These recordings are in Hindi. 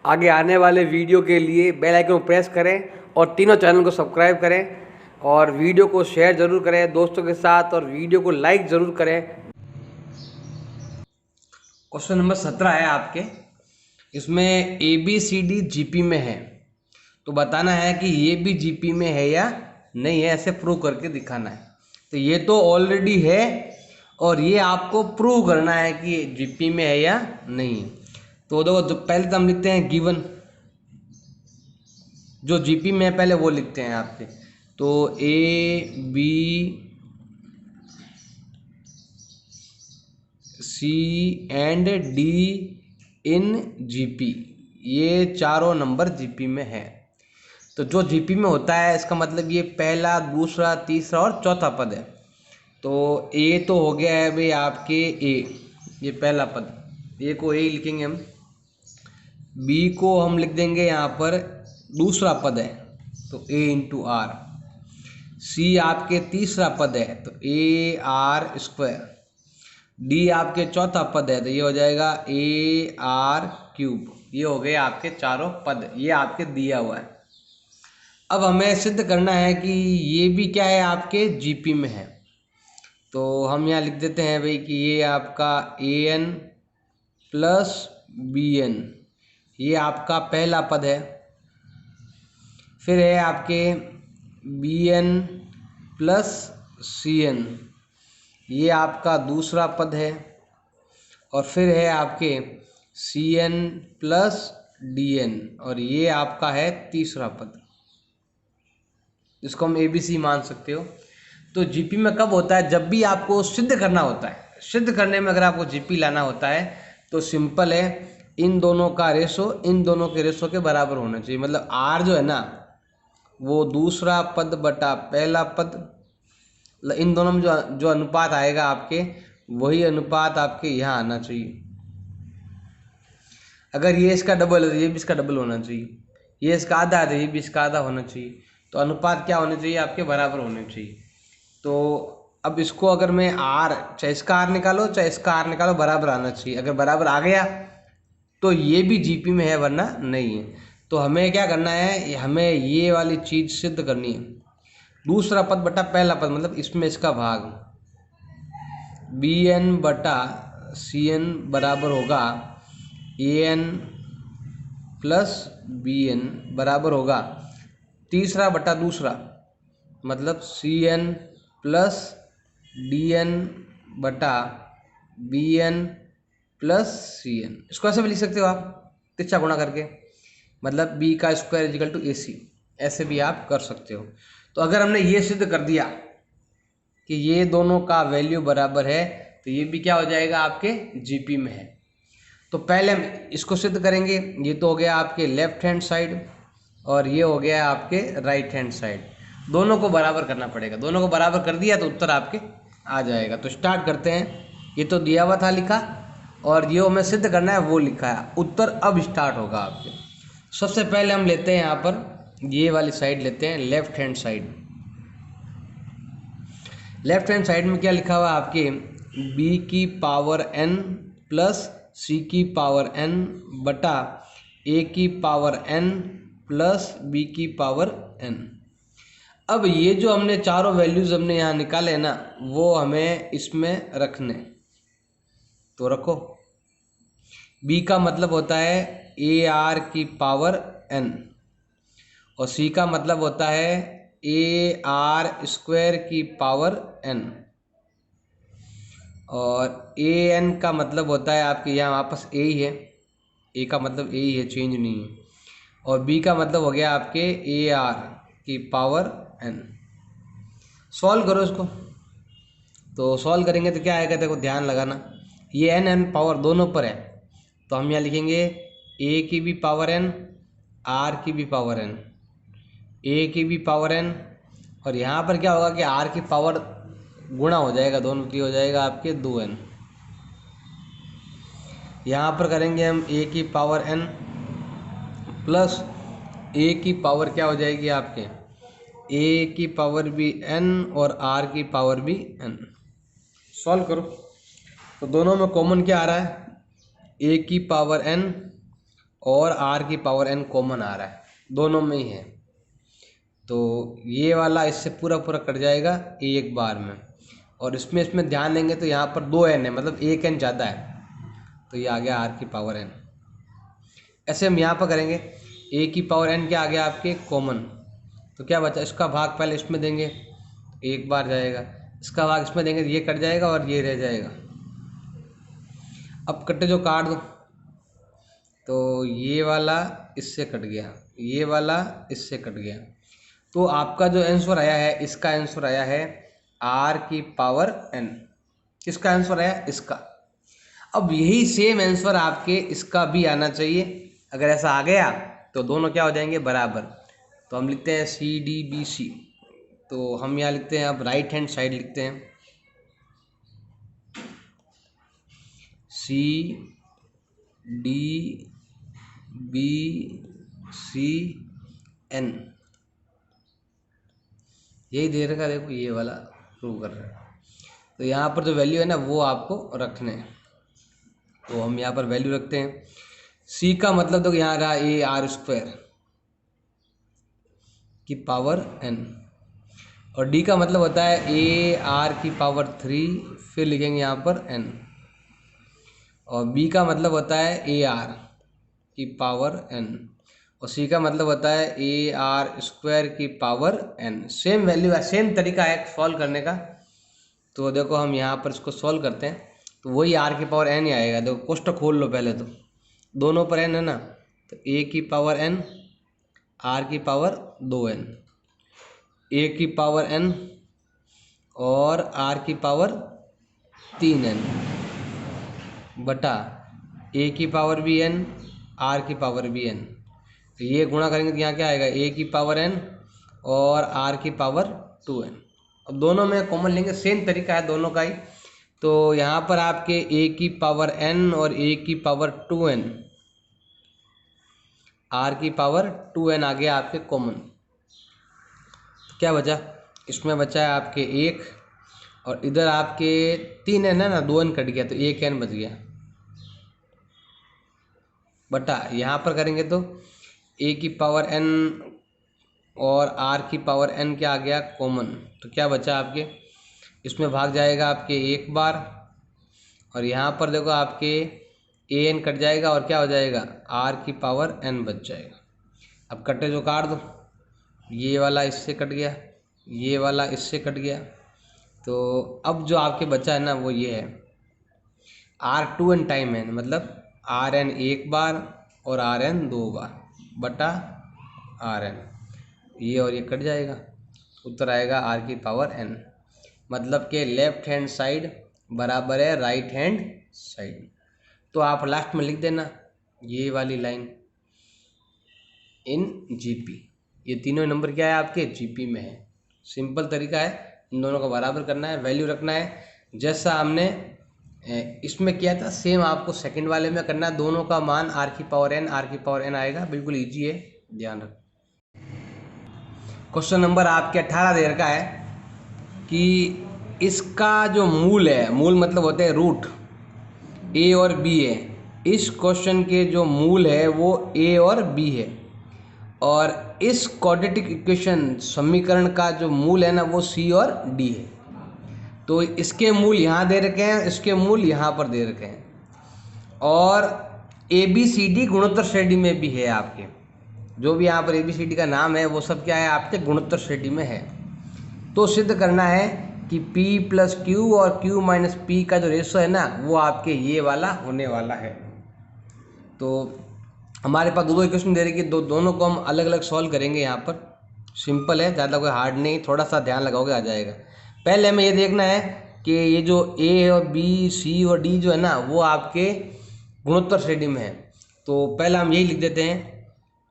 आगे आने वाले वीडियो के लिए बेल आइकन को प्रेस करें और तीनों चैनल को सब्सक्राइब करें और वीडियो को शेयर ज़रूर करें दोस्तों के साथ और वीडियो को लाइक ज़रूर करें। क्वेश्चन नंबर 17 है आपके, इसमें ABCD GP में है तो बताना है कि ये भी GP में है या नहीं है, ऐसे प्रूव करके दिखाना है। तो ये तो ऑलरेडी है और ये आपको प्रूव करना है कि GP में है या नहीं है। तो देखो पहले तो हम लिखते हैं गिवन, जो GP में है पहले वो लिखते हैं आपके। तो ABC and D in GP, ये चारों नंबर GP में है। तो जो GP में होता है इसका मतलब ये पहला, दूसरा, तीसरा और चौथा पद है। तो A तो हो गया है भाई आपके A, ये पहला पद, A को A लिखेंगे हम। B को हम लिख देंगे यहाँ पर दूसरा पद है तो A इंटू R। C आपके तीसरा पद है तो AR स्क्वायर। D आपके चौथा पद है तो ये हो जाएगा AR क्यूब। ये हो गए आपके चारों पद, ये आपके दिया हुआ है। अब हमें सिद्ध करना है कि ये भी क्या है आपके GP में है। तो हम यहाँ लिख देते हैं भाई कि ये आपका AN प्लस BN, ये आपका पहला पद है। फिर है आपके BN प्लस CN, ये आपका दूसरा पद है। और फिर है आपके CN प्लस DN, और ये आपका है तीसरा पद। इसको हम ABC मान सकते हो। तो GP में कब होता है? जब भी आपको सिद्ध करना होता है। सिद्ध करने में अगर आपको GP लाना होता है तो सिंपल है, इन दोनों का रेशो इन दोनों के रेशो के बराबर होना चाहिए। मतलब R जो है ना वो दूसरा पद बटा पहला पद, इन दोनों में जो अनुपात आएगा आपके, वही अनुपात आपके यहाँ आना चाहिए। अगर ये इसका डबल है तो ये भी इसका डबल होना चाहिए, ये इसका आधा है तो ये भी इसका आधा होना चाहिए। तो अनुपात क्या होने चाहिए आपके? बराबर होने चाहिए। तो अब इसको अगर मैं R, चाहे इसका R निकालो चाहे इसका R निकालो, बराबर आना चाहिए। अगर बराबर आ गया तो ये भी GP में है, वरना नहीं है। तो हमें क्या करना है, हमें ये वाली चीज़ सिद्ध करनी है। दूसरा पद बटा पहला पद, मतलब इसमें इसका भाग, BN बटा CN बराबर होगा AN प्लस BN बराबर होगा तीसरा बटा दूसरा, मतलब CN प्लस DN बटा BN प्लस CN। इसको ऐसे भी लिख सकते हो आप, तिरछा गुणा करके, मतलब B का स्क्वायर इजिकल टू AC, ऐसे भी आप कर सकते हो। तो अगर हमने ये सिद्ध कर दिया कि ये दोनों का वैल्यू बराबर है तो ये भी क्या हो जाएगा आपके GP में है। तो पहले हम इसको सिद्ध करेंगे। ये तो हो गया आपके लेफ्ट हैंड साइड और ये हो गया आपके राइट हैंड साइड। दोनों को बराबर करना पड़ेगा। दोनों को बराबर कर दिया तो उत्तर आपके आ जाएगा। तो स्टार्ट करते हैं। ये तो दिया हुआ था लिखा, और ये हमें सिद्ध करना है वो लिखा है। उत्तर अब स्टार्ट होगा आपके। सबसे पहले हम लेते हैं यहाँ पर ये वाली साइड लेते हैं, left hand side. Left hand side में क्या लिखा हुआ है आपके? B की पावर n प्लस C की पावर n बटा A की पावर n प्लस B की पावर n। अब ये जो हमने चारों वैल्यूज हमने यहाँ निकाले ना, वो हमें इसमें रखने। तो रखो। B का मतलब होता है AR की पावर n, और C का मतलब होता है AR स्क्वायर की पावर n, और AN का मतलब होता है आपके यहाँ वापस A ही है, A का मतलब A ही है, चेंज नहीं है। और B का मतलब हो गया आपके AR की पावर n। सॉल्व करो इसको। तो सॉल्व करेंगे तो क्या आएगा? देखो ध्यान लगाना, ये n पावर दोनों पर है। तो हम यहाँ लिखेंगे A की भी पावर n, R की भी पावर n, A की भी पावर n, और यहाँ पर क्या होगा कि R की पावर गुणा हो जाएगा, दोनों की हो जाएगा आपके 2n। यहाँ पर करेंगे हम A की पावर n प्लस A की पावर क्या हो जाएगी आपके? A की पावर भी n और R की पावर भी n। सॉल्व करो तो दोनों में कॉमन क्या आ रहा है? A की पावर n और आर की पावर एन कॉमन आ रहा है, दोनों में ही है। तो ये वाला इससे पूरा पूरा कट जाएगा एक बार में। और इसमें ध्यान देंगे तो यहाँ पर 2 एन है, मतलब 1 एन ज़्यादा है, तो ये आ गया आर की पावर एन। ऐसे हम यहाँ पर करेंगे, ए की पावर एन क्या आ गया आपके कॉमन, तो क्या बचा, इसका भाग पहले इसमें देंगे, एक बार जाएगा, इसका भाग इसमें देंगे, ये कट जाएगा और ये रह जाएगा। अब कट्टे जो काट दो, तो ये वाला इससे कट गया, ये वाला इससे कट गया। तो आपका जो आंसर आया है, इसका आंसर आया है आर की पावर एन। किसका आंसर आया, इसका। अब यही सेम आंसर आपके इसका भी आना चाहिए। अगर ऐसा आ गया तो दोनों क्या हो जाएंगे, बराबर। तो हम लिखते हैं सी डी बी सी। तो हम यहाँ लिखते हैं, अब राइट हैंड साइड लिखते हैं C D B C N. यही दे रखा, देखो ये वाला प्रूव कर रहा है। तो यहाँ पर जो वैल्यू है ना वो आपको रखने हैं, तो हम यहाँ पर वैल्यू रखते हैं। सी का मतलब तो यहाँ रहा ए आर स्क्वायर की पावर एन, और डी का मतलब होता है ए आर की पावर 3, फिर लिखेंगे यहाँ पर एन। और बी का मतलब होता है ए आर की पावर एन, और सी का मतलब होता है ए आर स्क्वायर की पावर एन। सेम वैल्यू है, सेम तरीका है सॉल्व करने का। तो देखो हम यहाँ पर इसको सॉल्व करते हैं, तो वही आर की पावर एन ही आएगा। देखो कोष्टक खोल लो पहले, तो दोनों पर एन है ना, तो ए की पावर एन, आर की पावर 2n, ए की पावर एन और आर की पावर 3n बटा ए की पावर भी एन, आर की पावर भी एन। तो ये गुणा करेंगे तो यहाँ क्या आएगा, ए की पावर एन और आर की पावर 2n। अब दोनों में कॉमन लेंगे, सेम तरीका है दोनों का ही। तो यहाँ पर आपके ए की पावर एन और ए की पावर 2n, आर की पावर 2n आ गया आपके कॉमन। तो क्या बचा, इसमें बचा है आपके 1, और इधर आपके 3n है ना, 2n कट गया तो 1n बच गया बटा। यहाँ पर करेंगे तो ए की पावर n और आर की पावर n क्या आ गया कॉमन। तो क्या बचा आपके, इसमें भाग जाएगा आपके एक बार, और यहाँ पर देखो आपके ए एन कट जाएगा और क्या हो जाएगा, आर की पावर n बच जाएगा। अब कट्टे जो काट दो, ये वाला इससे कट गया, ये वाला इससे कट गया। तो अब जो आपके बचा है ना वो ये है R2n टाइम n, मतलब Rn एक बार और Rn 2 बार बटा Rn। ये और ये कट जाएगा, उत्तर आएगा R की पावर n। मतलब के लेफ्ट हैंड साइड बराबर है राइट हैंड साइड। तो आप लास्ट में लिख देना ये वाली लाइन इन जीपी। ये तीनों नंबर क्या है आपके जीपी में है। सिंपल तरीका है, इन दोनों को बराबर करना है, वैल्यू रखना है। जैसा हमने इसमें किया था सेम आपको सेकंड वाले में करना है। दोनों का मान आर की पावर एन आएगा, बिल्कुल इजी है, ध्यान रख। क्वेश्चन नंबर आपके 18 देर का है कि इसका जो मूल है, मूल मतलब होते हैं रूट, ए और बी है। इस क्वेश्चन के जो मूल है वो ए और बी है, और इस क्वाड्रेटिक इक्वेशन समीकरण का जो मूल है ना वो सी और डी है। तो इसके मूल यहाँ दे रखे हैं, इसके मूल यहाँ पर दे रखे हैं, और ए बी सी डी गुणोत्तर श्रेणी में भी है आपके। जो भी यहाँ पर ए बी सी डी का नाम है वो सब क्या है आपके गुणोत्तर श्रेणी में है। तो सिद्ध करना है कि P प्लस क्यू और Q माइनस पी का जो रेशो है ना वो आपके ये वाला होने वाला है। तो हमारे पास दो इक्वेशन दे रही है, दोनों को हम अलग अलग सॉल्व करेंगे। यहाँ पर सिंपल है, ज़्यादा कोई हार्ड नहीं, थोड़ा सा ध्यान लगाओगे आ जाएगा। पहले हमें ये देखना है कि ये जो ए और बी सी और डी जो है ना वो आपके गुणोत्तर श्रेणी में है। तो पहले हम यही लिख देते हैं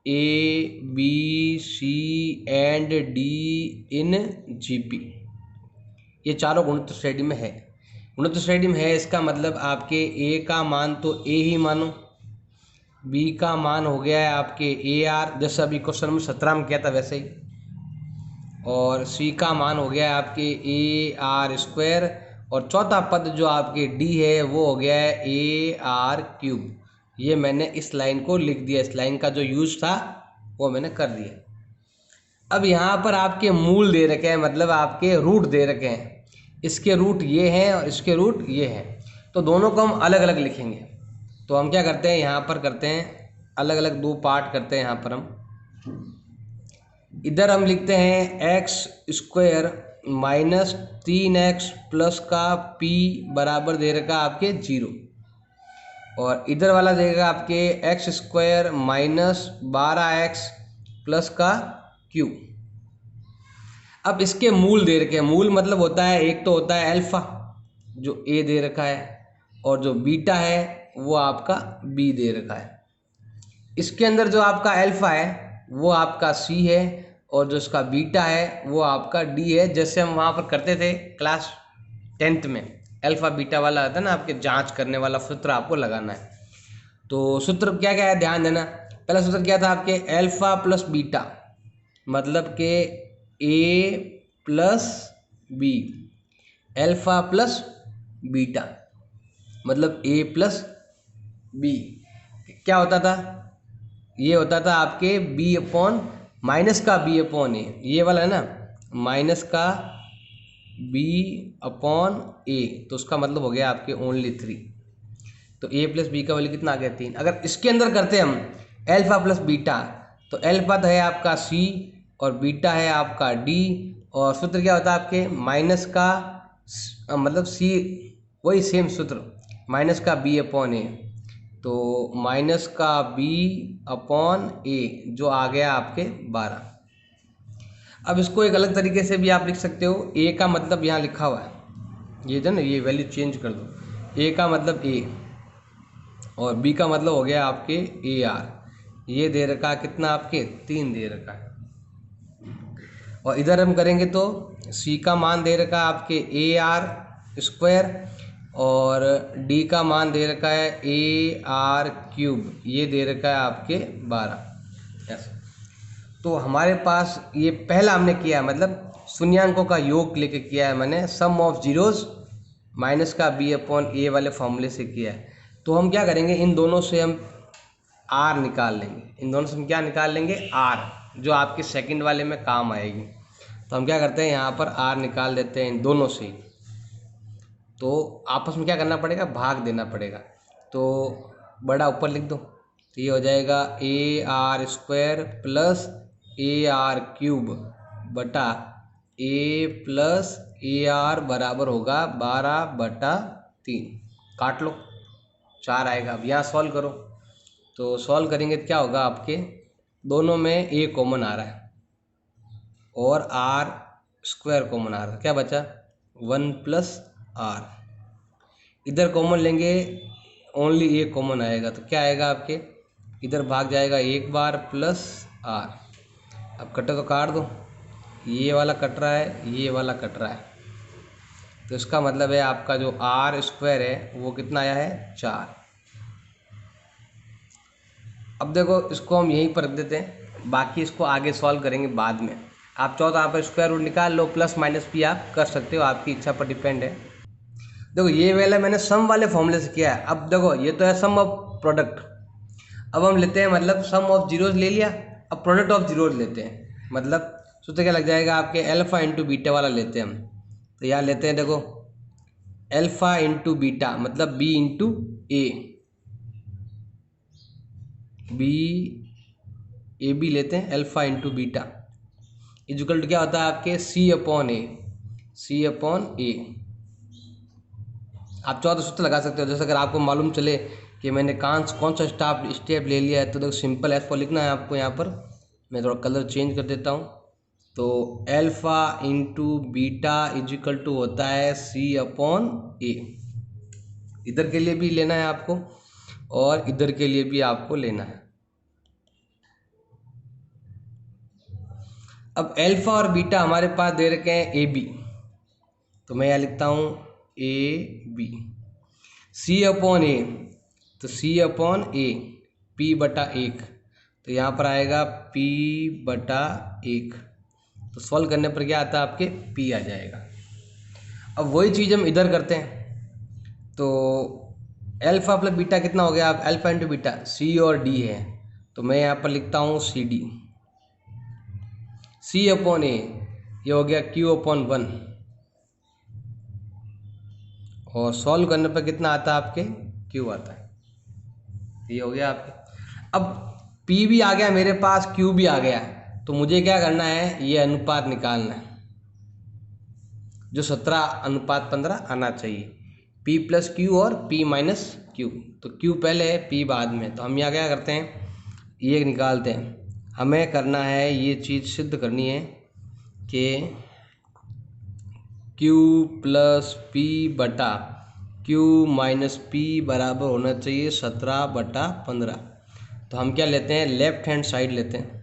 A B C and D in G P. ये चारों गुणोत्तर श्रेणी में है। गुणोत्तर श्रेणी में है इसका मतलब आपके ए का मान तो ए ही मानो, बी का मान हो गया है आपके ए आर, जैसे अभी क्वेश्चन नंबर 17 में किया था वैसे ही, और सी का मान हो गया है आपके ए आर स्क्वायर, और चौथा पद जो आपके डी है वो हो गया है ए आर क्यूब। ये मैंने इस लाइन को लिख दिया, इस लाइन का जो यूज था वो मैंने कर दिया। अब यहाँ पर आपके मूल दे रखे हैं, मतलब आपके रूट दे रखे हैं, इसके रूट ये हैं और इसके रूट ये हैं, तो दोनों को हम अलग अलग लिखेंगे। तो हम क्या करते हैं, यहाँ पर करते हैं अलग अलग दो पार्ट करते हैं। यहाँ पर हम इधर हम लिखते हैं x square minus 3x plus का p बराबर दे रखा आपके 0, और इधर वाला देगा आपके x square minus 12x plus का q। अब इसके मूल दे रखे हैं, मूल मतलब होता है, एक तो होता है अल्फा जो a दे रखा है, और जो बीटा है वो आपका b दे रखा है। इसके अंदर जो आपका अल्फा है वो आपका c है, और जो इसका बीटा है वो आपका d है। जैसे हम वहाँ पर करते थे क्लास 10th में, अल्फा बीटा वाला आता है ना, आपके जांच करने वाला सूत्र आपको लगाना है। तो सूत्र क्या क्या है ध्यान देना। पहला सूत्र क्या था आपके, अल्फा प्लस बीटा मतलब के a plus b, alpha plus beta मतलब a प्लस b। क्या होता था, ये होता था आपके b अपॉन माइनस का b अपॉन a, ये वाला है ना, माइनस का b अपॉन a, तो उसका मतलब हो गया आपके ओनली 3। तो a प्लस बी का वैल्यू कितना आ गया 3। अगर इसके अंदर करते हम अल्फा प्लस बीटा, तो अल्फा तो है आपका c और बीटा है आपका d, और सूत्र क्या होता है आपके माइनस का मतलब c, वही सेम सूत्र माइनस का b अपॉन a, तो माइनस का b अपॉन a जो आ गया आपके 12। अब इसको एक अलग तरीके से भी आप लिख सकते हो, a का मतलब यहाँ लिखा हुआ है, ये जो ना ये वैल्यू चेंज कर दो, a का मतलब a और b का मतलब हो गया आपके AR, ये दे रखा है कितना आपके 3 दे रखा है। और इधर हम करेंगे तो c का मान दे रखा है आपके AR स्क्वायर, और d का मान दे रखा है AR क्यूब, ये दे रखा है आपके 12। यस, तो हमारे पास ये पहला हमने किया है, मतलब शून्यांकों का योग लेके किया है मैंने, सम ऑफ जीरोस माइनस का b अपॉन a वाले फॉर्मूले से किया है। तो हम क्या करेंगे, इन दोनों से हम r निकाल लेंगे, इन दोनों से हम क्या निकाल लेंगे r, जो आपके सेकंड वाले में काम आएगी। तो हम क्या करते हैं, यहाँ पर r निकाल देते हैं इन दोनों से। तो आपस में क्या करना पड़ेगा, भाग देना पड़ेगा। तो बड़ा ऊपर लिख दो, तो ये हो जाएगा AR square plus AR cube बटा a प्लस AR बराबर होगा 12/3। काट लो, 4 आएगा। अब यहाँ सॉल्व करो, तो सॉल्व करेंगे तो क्या होगा आपके, दोनों में a कॉमन आ रहा है और r स्क्वायर कॉमन आ रहा है, क्या बचा 1 प्लस r। इधर कॉमन लेंगे, ओनली a कॉमन आएगा, तो क्या आएगा आपके, इधर भाग जाएगा एक बार प्लस r। अब कटे तो काट दो, ये वाला कट रहा है, ये वाला कट रहा है, तो इसका मतलब है आपका जो r स्क्वायर है वो कितना आया है 4। अब देखो इसको हम यहीं पर रख देते हैं, बाकी इसको आगे सॉल्व करेंगे बाद में। आप चाहो तो आप स्क्वायर रूट निकाल लो, प्लस माइनस भी आप कर सकते हो, आपकी इच्छा पर डिपेंड है। देखो ये वाला मैंने सम वाले फॉर्मूले से किया है। अब देखो ये तो है सम ऑफ प्रोडक्ट, अब हम लेते हैं मतलब सम ऑफ जीरोज ले लिया, अब प्रोडक्ट ऑफ जीरोज लेते हैं, मतलब सूत्र क्या लग जाएगा आपके अल्फा इंटू बीटा वाला लेते हैं हम। तो यहाँ लेते हैं देखो अल्फा इंटू बीटा मतलब b इंटू ए, बी लेते हैं alpha into beta equal to क्या होता है आपके c upon A, C upon A. आप चाहो तो सूत्र लगा सकते हो, जैसे अगर आपको मालूम चले कि मैंने कौन सा स्टेप ले लिया है, तो देखो सिंपल एस पर लिखना है आपको। यहाँ पर मैं थोड़ा कलर चेंज कर देता हूँ, तो alpha into beta equal to होता है c अपॉन ए। इधर के लिए भी लेना है आपको और इधर के लिए भी आपको लेना है। अब अल्फा और बीटा हमारे पास दे रखे हैं ए बी, तो मैं यहाँ लिखता हूँ ए बी। सी अपॉन ए, तो सी अपॉन ए p/1, तो यहाँ पर आएगा p/1। तो सॉल्व करने पर क्या आता है आपके p आ जाएगा। अब वही चीज़ हम इधर करते हैं, तो अल्फा प्लस बीटा कितना हो गया? आप अल्फा इंटू बीटा, सी और डी है, तो मैं यहाँ पर लिखता हूँ सी डी, सी अपॉन ए, ये हो गया क्यू अपॉन 1, और सॉल्व करने पर कितना आता है आपके? क्यू आता है। ये हो गया आपके। अब P भी आ गया मेरे पास, Q भी आ गया, तो मुझे क्या करना है? ये अनुपात निकालना है, जो 17:15 आना चाहिए। P प्लस क्यू और P माइनस क्यू, तो Q पहले है, P बाद में। तो हम यहाँ क्या करते हैं? ये निकालते हैं। हमें करना है, ये चीज़ सिद्ध करनी है कि Q प्लस P बटा Q माइनस P बराबर होना चाहिए 17/15। तो हम क्या लेते हैं? लेफ्ट हैंड साइड लेते हैं,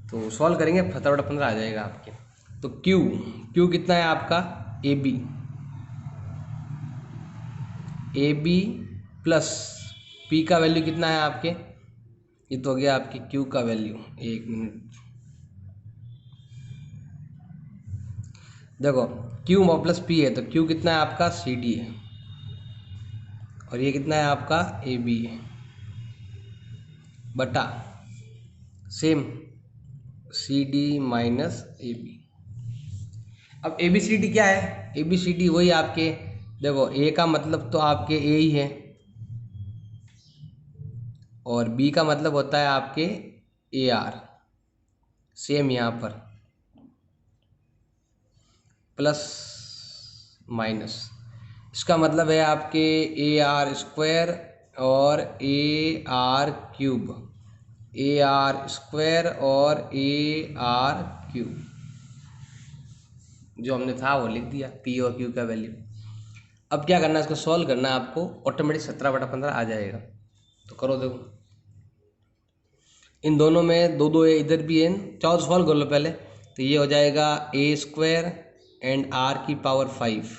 तो सॉल्व करेंगे 17/15 आ जाएगा आपके। तो Q कितना है आपका? AB प्लस P का वैल्यू कितना है आपके? ये तो हो गया आपकी Q का वैल्यू। एक मिनट, देखो Q प्लस P है, तो Q कितना है आपका? CD है, और ये कितना है आपका? AB है, बटा सेम CD माइनस AB। अब ABCD क्या है? ABCD वही आपके, देखो A का मतलब तो आपके A ही है, और B का मतलब होता है आपके AR, सेम यहाँ पर प्लस माइनस, इसका मतलब है आपके AR स्क्वायर और AR क्यूब, AR स्क्वायर और AR क्यूब, जो हमने था वो लिख दिया, P और Q का वैल्यू। अब क्या करना है? इसको सॉल्व करना है आपको, ऑटोमेटिक 17/15 आ जाएगा। तो करो, देखो इन दोनों में दो दो इधर भी है, चाहो तो सॉल्व कर लो पहले। तो ये हो जाएगा A स्क्वायर एंड R की power 5,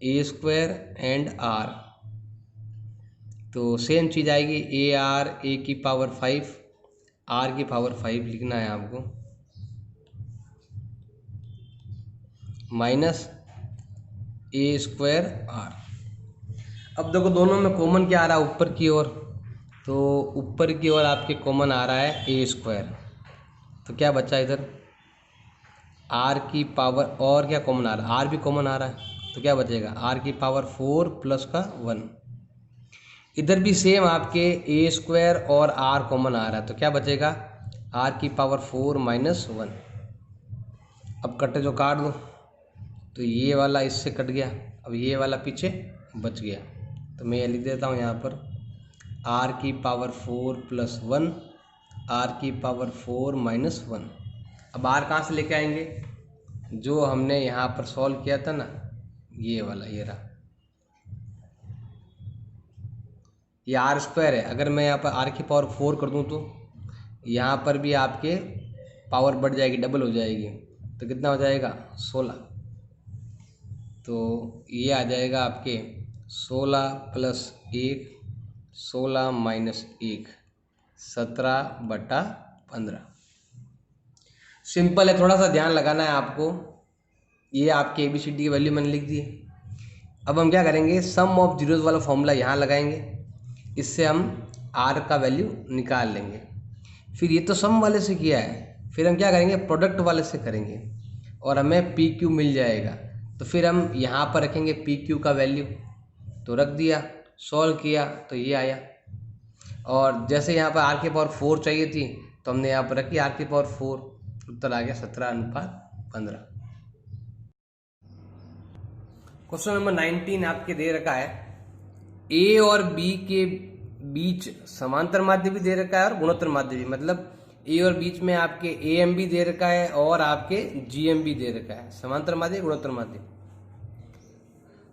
A square and R, तो सेम चीज़ आएगी AR A की पावर 5, R की पावर 5 लिखना है आपको, माइनस A स्क्वायर R। अब देखो दोनों में कॉमन क्या आ रहा है? ऊपर की ओर, तो ऊपर की ओर आपके कॉमन आ रहा है A स्क्वायर, तो क्या बचा इधर? R की पावर, और क्या कॉमन आ रहा है? R भी कॉमन आ रहा है, तो क्या बचेगा? R की पावर 4 प्लस का 1। इधर भी सेम आपके A स्क्वायर और R कॉमन आ रहा है, तो क्या बचेगा? R की पावर 4 माइनस 1। अब कटे जो काट दो, तो ये वाला इससे कट गया, अब ये वाला पीछे बच गया, तो मैं ये लिख देता हूँ यहाँ पर R की पावर 4 प्लस 1, R की पावर 4 माइनस 1। अब R कहाँ से लेके आएंगे? जो हमने यहाँ पर सॉल्व किया था ना, ये वाला, ये रहा, ये R स्क्वायर है। अगर मैं यहाँ पर R की पावर 4 कर दूँ तो यहाँ पर भी आपके पावर बढ़ जाएगी, डबल हो जाएगी, तो कितना हो जाएगा? 16। तो ये आ जाएगा आपके 16 प्लस 1, 16 माइनस 1, 17/15। सिंपल है, थोड़ा सा ध्यान लगाना है आपको। ये आपके ABCD की वैल्यू मैंने लिख दी। अब हम क्या करेंगे? सम ऑफ जीरोज वाला फॉर्मूला यहाँ लगाएंगे, इससे हम R का वैल्यू निकाल लेंगे। फिर ये तो सम वाले से किया है, फिर हम क्या करेंगे? प्रोडक्ट वाले से करेंगे, और हमें PQ मिल जाएगा। तो फिर हम यहाँ पर रखेंगे PQ का वैल्यू, तो रख दिया, सॉल्व किया तो ये आया। और जैसे यहाँ पर R की पावर 4 चाहिए थी, तो हमने यहाँ पर रखी R की पावर 4, उत्तर आ गया 17/15। क्वेश्चन नंबर 19 आपके दे रखा है, A और B के बीच समांतर माध्य भी दे रखा है और गुणोत्तर माध्य भी, मतलब A और बीच में आपके AM भी दे रखा है और आपके GM भी दे रखा है, समांतर माध्य गुणोत्तर माध्य।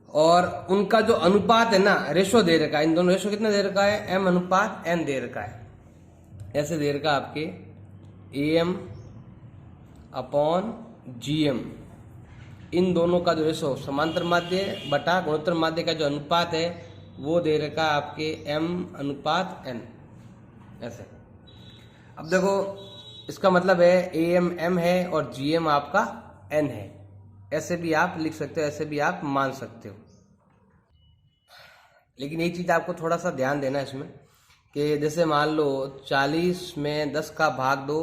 और उनका जो अनुपात है ना, रेशो दे रखा है, इन दोनों रेशो कितना दे रखा है? M अनुपात N दे रखा है। ऐसे दे रखा है आपके AM अपॉन GM, इन दोनों का जो रेशो समांतर माध्य बटा गुणोत्तर माध्य का जो अनुपात है वो दे रखा है आपके M अनुपात N, ऐसे। अब देखो इसका मतलब है AM M है और GM आपका N है, ऐसे भी आप लिख सकते हो, ऐसे भी आप मान सकते हो। लेकिन एक चीज़ आपको थोड़ा सा ध्यान देना है इसमें कि जैसे मान लो 40 में 10 का भाग दो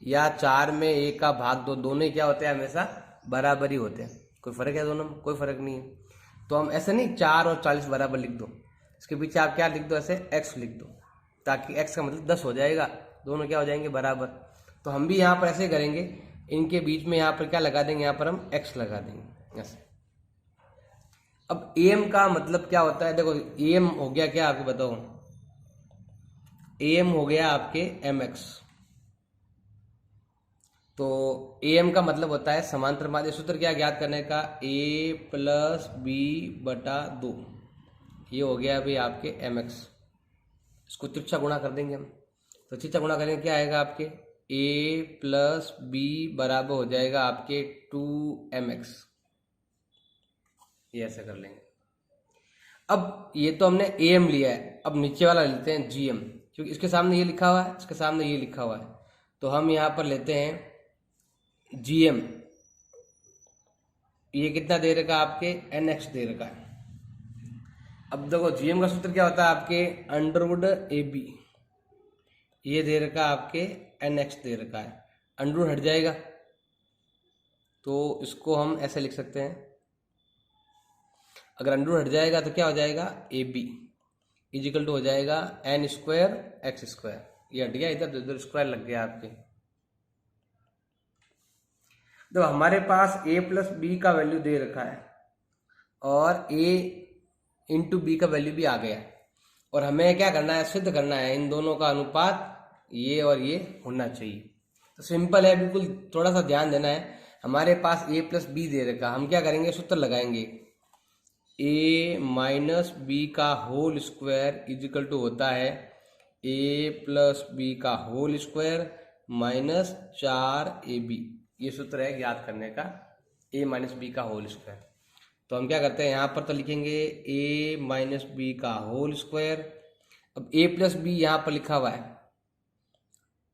या 4 में 1 का भाग दो, दोनों ही क्या होते हैं, हमेशा बराबर ही होते हैं। कोई फर्क है दोनों में? कोई फर्क नहीं है। तो हम ऐसे नहीं 4 और 40 बराबर लिख दो, इसके पीछे आप क्या लिख दो, ऐसे x लिख दो, ताकि x का मतलब 10 हो जाएगा, दोनों क्या हो जाएंगे, बराबर। तो हम भी यहाँ पर ऐसे करेंगे, इनके बीच में यहाँ पर क्या लगा देंगे, यहाँ पर हम x लगा देंगे ऐसे। अब am का मतलब क्या होता है, देखो am हो गया क्या, आपको बताओ, am हो गया आपके mx। तो am का मतलब होता है समांतर माध्य। सूत्र क्या ज्ञात करने का, a प्लस बी बटा 2, ये हो गया अभी आपके mx। इसको तिरछा गुणा कर देंगे हम, तो तिरछा गुणा करेंगे क्या आएगा आपके, a प्लस बी बराबर हो जाएगा आपके 2mx। ये ऐसे कर लेंगे। अब ये तो हमने am लिया है, अब नीचे वाला लेते हैं gm, क्योंकि इसके सामने ये लिखा हुआ है, इसके सामने ये लिखा हुआ है, तो हम यहाँ पर लेते हैं gm। ये कितना दे रखा आपके, nx दे रखा है। अब देखो gm का सूत्र क्या होता है आपके, अंडरवुड ab, ये दे रखा आपके nx दे रखा है, अंडरवुड हट जाएगा तो इसको हम ऐसे लिख सकते हैं। अगर अंडरवुड हट जाएगा तो क्या हो जाएगा, ab इजिकल टू हो जाएगा n स्क्वायर x स्क्वायर, ये हट गया, इधर इधर स्क्वायर लग गया आपके। तो हमारे पास a प्लस बी का वैल्यू दे रखा है और a इंटू बी का वैल्यू भी आ गया, और हमें क्या करना है, सिद्ध करना है इन दोनों का अनुपात ये और ये होना चाहिए। तो सिंपल है बिल्कुल, थोड़ा सा ध्यान देना है। हमारे पास a प्लस बी दे रखा, हम क्या करेंगे, सूत्र लगाएंगे, a माइनस बी का होल स्क्वायर इजिकल टू होता है a प्लस बी का होल स्क्वायर माइनस 4ab। ये सूत्र है ज्ञात करने का, a माइनस बी का होल स्क्वायर। तो हम क्या करते हैं, यहाँ पर तो लिखेंगे a माइनस बी का होल स्क्वायर। अब a प्लस बी यहाँ पर लिखा हुआ है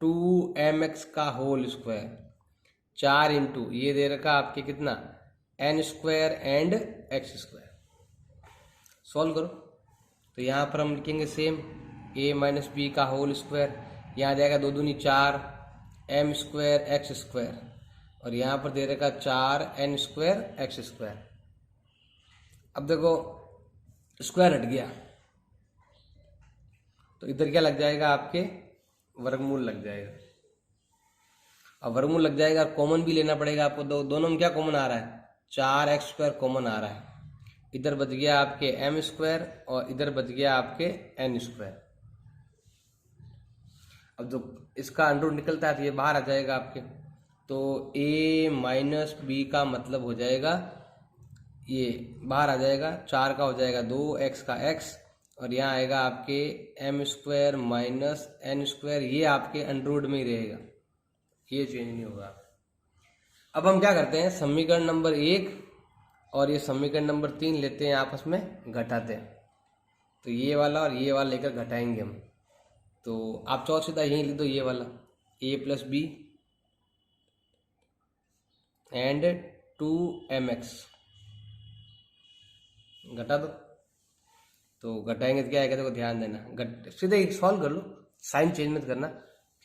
2mx का होल स्क्वायर, 4 इंटू ये दे रखा आपके कितना, n square and x square. Solve करो तो यहाँ पर हम लिखेंगे सेम, a माइनस बी का होल स्क्वायर, यहाँ जाएगा 2 दूनी 4 m स्क्वायर x स्क्वायर, और यहाँ पर दे रखा 4 n स्क्वायर x स्क्वायर। अब देखो स्क्वायर हट गया तो इधर क्या लग जाएगा आपके, वर्गमूल लग जाएगा। अब वर्गमूल लग जाएगा, कॉमन भी लेना पड़ेगा आपको। दोनों में क्या कॉमन आ रहा है, 4x स्क्वायर कॉमन आ रहा है, इधर बच गया आपके m स्क्वायर और इधर बच गया आपके n स्क्वायर। अब जो इसका अंडररूट निकलता है तो ये बाहर आ जाएगा आपके, तो a माइनस बी का मतलब हो जाएगा, ये बाहर आ जाएगा, 4 का हो जाएगा 2, x का x, और यहाँ आएगा आपके m square minus n square, ये आपके अंडररूट में ही रहेगा, ये चेंज नहीं होगा। अब हम क्या करते हैं, समीकरण नंबर 1 और ये समीकरण नंबर 3 लेते हैं, आपस में घटाते हैं। तो ये वाला और ये वाला लेकर घटाएंगे हम, तो आप चौथ सीधा यहीं लिख दो, ये वाला a plus B and 2mx घटा दो। तो घटाएंगे तो क्या आएगा, देखो ध्यान देना, सीधे एक सॉल्व कर लो, साइन चेंज मत करना,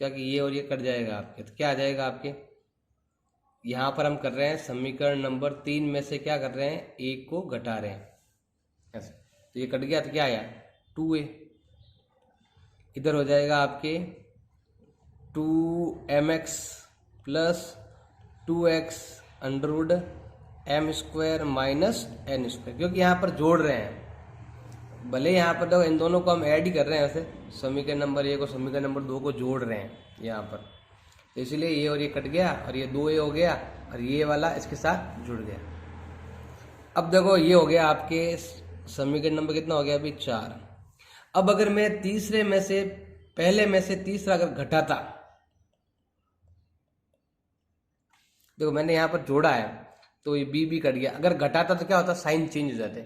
क्या कि ये और ये कट जाएगा आपके, तो क्या आ जाएगा आपके, यहाँ पर हम कर रहे हैं समीकरण नंबर 3 में से क्या कर रहे हैं, एक को घटा रहे हैं ऐसे, तो ये कट गया तो क्या आया 2a, इधर हो जाएगा आपके 2mx plus 2x under root m square minus n square, क्योंकि यहाँ पर जोड़ रहे हैं, भले यहाँ पर देखो इन दोनों को हम ऐड ही कर रहे हैं, वैसे समीकरण नंबर 1 और समीकरण नंबर 2 को जोड़ रहे हैं यहाँ पर, तो इसलिए ये और ये कट गया और ये 2a हो गया और ये वाला इसके साथ जुड़ गया। अब देखो ये हो गया आपके समीकरण नंबर कितना हो गया अभी 4। अब अगर मैं तीसरे में से पहले में से तीसरा अगर घटाता, देखो मैंने यहाँ पर जोड़ा है तो ये बी कट गया, अगर घटाता तो क्या होता, साइन चेंज हो जाते,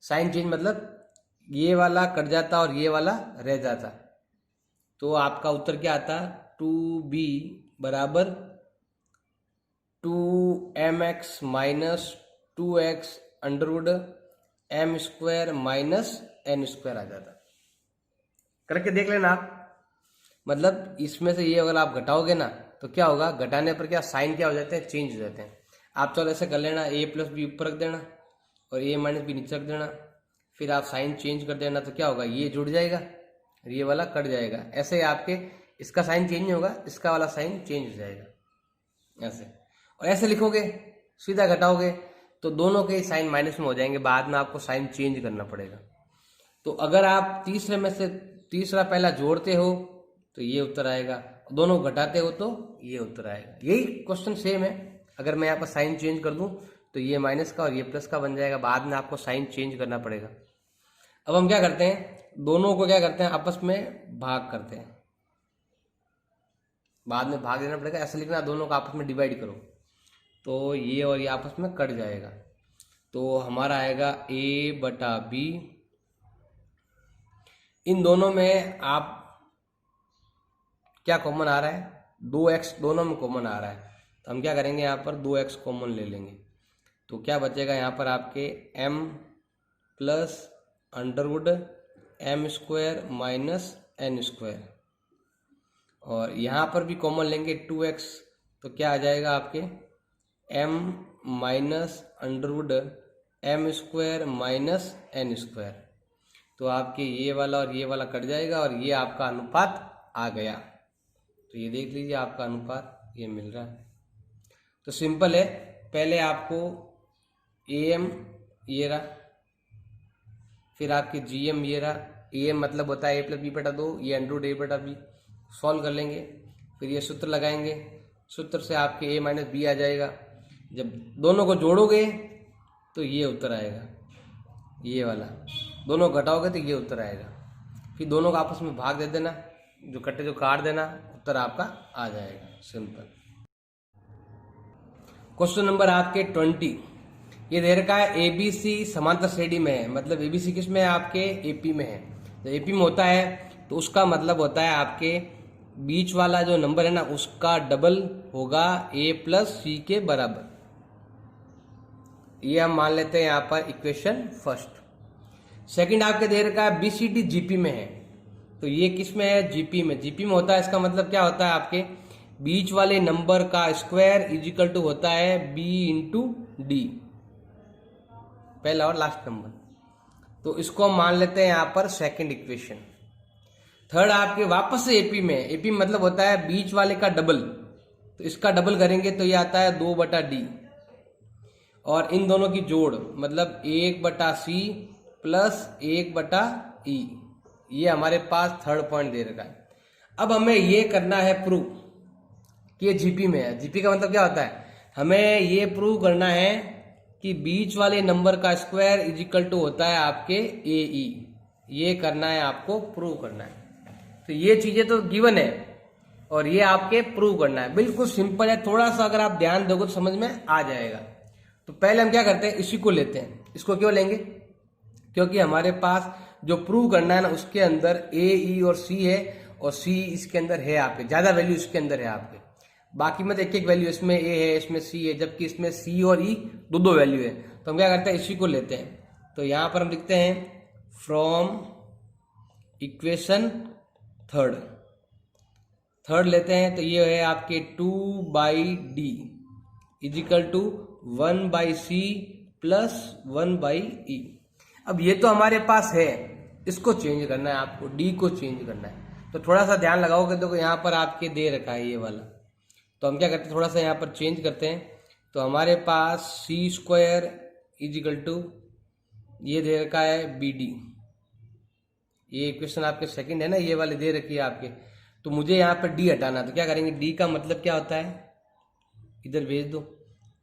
साइन चेंज मतलब ये वाला कट जाता और ये वाला रह जाता, तो आपका उत्तर क्या आता, 2b बराबर 2mx minus 2x under root M square minus N square आ जाता। करके देख लेना आप। मतलब इसमें से ये अगर आप घटाओगे ना तो क्या होगा, घटाने पर क्या साइन क्या हो जाते हैं, चेंज हो जाते हैं। आप चलो ऐसे कर लेना, ए प्लस बी ऊपर रख देना और ए माइनस बी नीचे रख देना, फिर आप साइन चेंज कर देना तो क्या होगा, ये जुड़ जाएगा ये वाला कट जाएगा। ऐसे ही आपके इसका साइन चेंज नहीं होगा, इसका वाला साइन चेंज हो जाएगा ऐसे। और ऐसे लिखोगे सीधा घटाओगे तो दोनों के साइन माइनस में हो जाएंगे, बाद में आपको साइन चेंज करना पड़ेगा। तो अगर आप तीसरे में से तीसरा पहला जोड़ते हो तो ये उत्तर आएगा, दोनों घटाते हो तो ये उत्तर आएगा। यही क्वेश्चन सेम है। अगर मैं यहाँ पर साइन चेंज कर दूं तो ये माइनस का और ये प्लस का बन जाएगा, बाद में आपको साइन चेंज करना पड़ेगा। अब हम क्या करते हैं, दोनों को क्या करते हैं, आपस में भाग करते हैं, बाद में भाग देना पड़ेगा। ऐसा लिखना, दोनों को आपस में डिवाइड करो तो ये और ये आपस में कट जाएगा। तो हमारा आएगा a बटा b। इन दोनों में आप क्या कॉमन आ रहा है, 2x दोनों में कॉमन आ रहा है, तो हम क्या करेंगे, यहाँ पर 2x कॉमन ले लेंगे। तो क्या बचेगा यहाँ पर आपके m plus under root M square minus N square, और यहाँ पर भी कॉमन लेंगे 2x, तो क्या आ जाएगा आपके m minus under root M square minus N square. तो आपके ये वाला और ये वाला कट जाएगा और ये आपका अनुपात आ गया। तो ये देख लीजिए आपका अनुपात ये मिल रहा है। तो सिंपल है, पहले आपको am ये रहा, फिर आपके gm ये रहा। am मतलब होता है a प्लस बी बटा 2, ये अंडरवुड a बटा b। सॉल्व कर लेंगे, फिर ये सूत्र लगाएंगे, सूत्र से आपके a माइनस बी आ जाएगा। जब दोनों को जोड़ोगे तो ये उत्तर आएगा, ये वाला। दोनों घटाओगे तो ये उत्तर आएगा। फिर दोनों को आपस में भाग दे देना, जो कटे जो काट देना, उत्तर आपका आ जाएगा। सिंपल। क्वेश्चन नंबर आपके 20, ये दे रखा है एबीसी समांतर श्रेणी में है। मतलब एबीसी किस में है, आपके एपी में है। तो एपी में होता है तो उसका मतलब होता है आपके बीच वाला जो नंबर है ना उसका डबल होगा ए प्लस सी के बराबर। ये हम मान लेते हैं यहाँ पर इक्वेशन फर्स्ट। सेकंड आपके दे रखा है बीसीडी जीपी में है, तो ये किस में है, जीपी में। जीपी में होता है, इसका मतलब क्या होता है, आपके बीच वाले नंबर का स्क्वायर इजिकल टू होता है बी इंटू डी, पहला और लास्ट नंबर। तो इसको हम मान लेते हैं यहाँ पर सेकंड इक्वेशन। थर्ड आपके वापस से एपी में, एपी मतलब होता है बीच वाले का डबल, तो इसका डबल करेंगे तो ये आता है 2 बटा डी, और इन दोनों की जोड़ मतलब 1 बटा सी प्लस 1 बटा ई। ये हमारे पास थर्ड पॉइंट दे रखा है। अब हमें ये करना है प्रूव कि ये जीपी में है। जीपी का मतलब क्या होता है, हमें ये प्रूव करना है कि बीच वाले नंबर का स्क्वायर इज इक्वल टू होता है आपके ए ई। ये करना है, आपको प्रूव करना है। तो ये चीजें तो गिवन है और ये आपके प्रूव करना है। बिल्कुल सिंपल है, थोड़ा सा अगर आप ध्यान दोगे तो समझ में आ जाएगा। तो पहले हम क्या करते हैं, इसी को लेते हैं। इसको क्यों लेंगे, क्योंकि हमारे पास जो प्रूव करना है ना उसके अंदर ए ई और सी है, और सी इसके अंदर है आपके, ज्यादा वैल्यू इसके अंदर है आपके। बाकी में एक एक वैल्यू, इसमें ए है इसमें सी है, जबकि इसमें सी और ई दो वैल्यू है। तो हम क्या करते हैं, इसी को लेते हैं। तो यहां पर हम लिखते हैं फ्रॉम इक्वेशन थर्ड लेते हैं। तो ये है आपके 2 by d equal to 1 by c plus 1 by e. अब ये तो हमारे पास है, इसको चेंज करना है आपको, डी को चेंज करना है। तो थोड़ा सा ध्यान लगाओगे तो यहाँ पर आपके दे रखा है ये वाला। तो हम क्या करते हैं, थोड़ा सा यहाँ पर चेंज करते हैं। तो हमारे पास सी स्क्वायर इजिकल टू ये दे रखा है बी डी। ये इक्वेशन आपके सेकंड है ना, ये वाले दे रखी है आपके। तो मुझे यहाँ पर डी हटाना, तो क्या करेंगे, डी का मतलब क्या होता है, इधर भेज दो।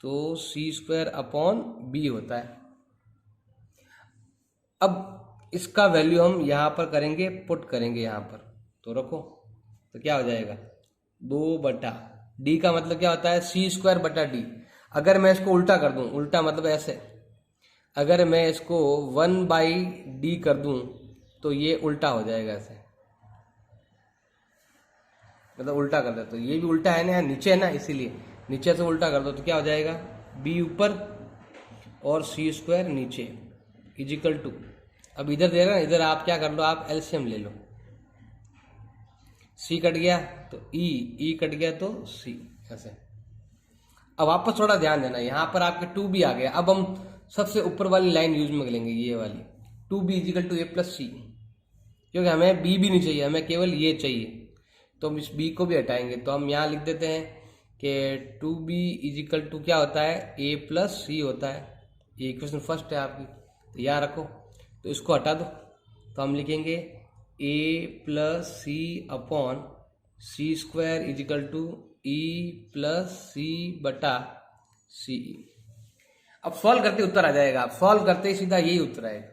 तो सी स्क्वायर अपॉन बी होता है। अब इसका वैल्यू हम यहाँ पर करेंगे, पुट करेंगे यहाँ पर। तो रखो, तो क्या हो जाएगा 2 बटा डी का मतलब क्या होता है, सी स्क्वायर बटा डी। अगर मैं इसको उल्टा कर दूं, उल्टा मतलब ऐसे, अगर मैं इसको 1 बाई डी कर दूं तो ये उल्टा हो जाएगा ऐसे, मतलब उल्टा कर दो तो ये भी उल्टा है ना, नीचे है ना, इसीलिए नीचे से उल्टा कर दो तो क्या हो जाएगा, बी ऊपर और सी स्क्वायर नीचे। इजिकल टू, अब इधर दे रहा है, इधर आप क्या कर लो, आप एलसीएम ले लो। सी कट गया तो ई कट गया तो सी, ऐसे। अब वापस थोड़ा ध्यान देना, यहाँ पर आपके 2b आ गया। अब हम सबसे ऊपर वाली लाइन यूज में लेंगे, ये वाली 2b equal to a plus c, क्योंकि हमें बी भी नहीं चाहिए, हमें केवल ये चाहिए। तो हम इस बी को भी हटाएंगे, तो हम यहाँ लिख देते हैं कि 2b इजिकल टू क्या होता है, ए प्लस सी होता है। ये इक्वेशन फर्स्ट है आपकी, तो याद रखो। तो इसको हटा दो, तो हम लिखेंगे a plus c upon c square equal to e plus c बटा सी। अब सॉल्व करते उत्तर आ जाएगा, आप सॉल्व करते ही सीधा यही उत्तर आएगा।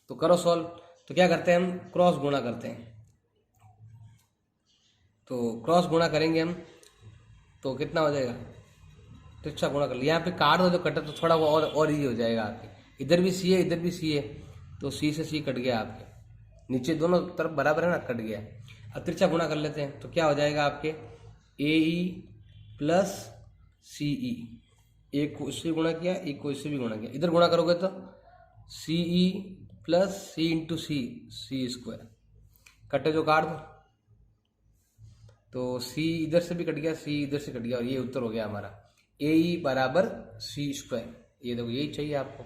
तो करो सॉल्व। तो क्या करते हैं, हम क्रॉस गुणा करते हैं। तो क्रॉस गुणा करेंगे हम, तो कितना हो जाएगा, तिरछा गुणा कर लिया। यहाँ पे काट दो जो कटा, तो थोड़ा वो और इजी हो जाएगा आपके। इधर भी सी है, इधर भी सी है, तो सी से सी कट गया आपके, नीचे दोनों तरफ बराबर है ना, कट गया। अब तिरछा गुणा कर लेते हैं, तो क्या हो जाएगा आपके, ए ई प्लस सी ई। एक को इससे गुणा किया, एक को इससे भी गुणा किया, इधर गुणा करोगे तो सी ई प्लस सी इंटू सी, सी स्क्वायर। कटे जो काट दो, तो सी इधर से भी कट गया, सी इधर से कट गया, और ये उत्तर हो गया हमारा ए ई बराबर सी स्क्वायर। ये देखो यही चाहिए आपको,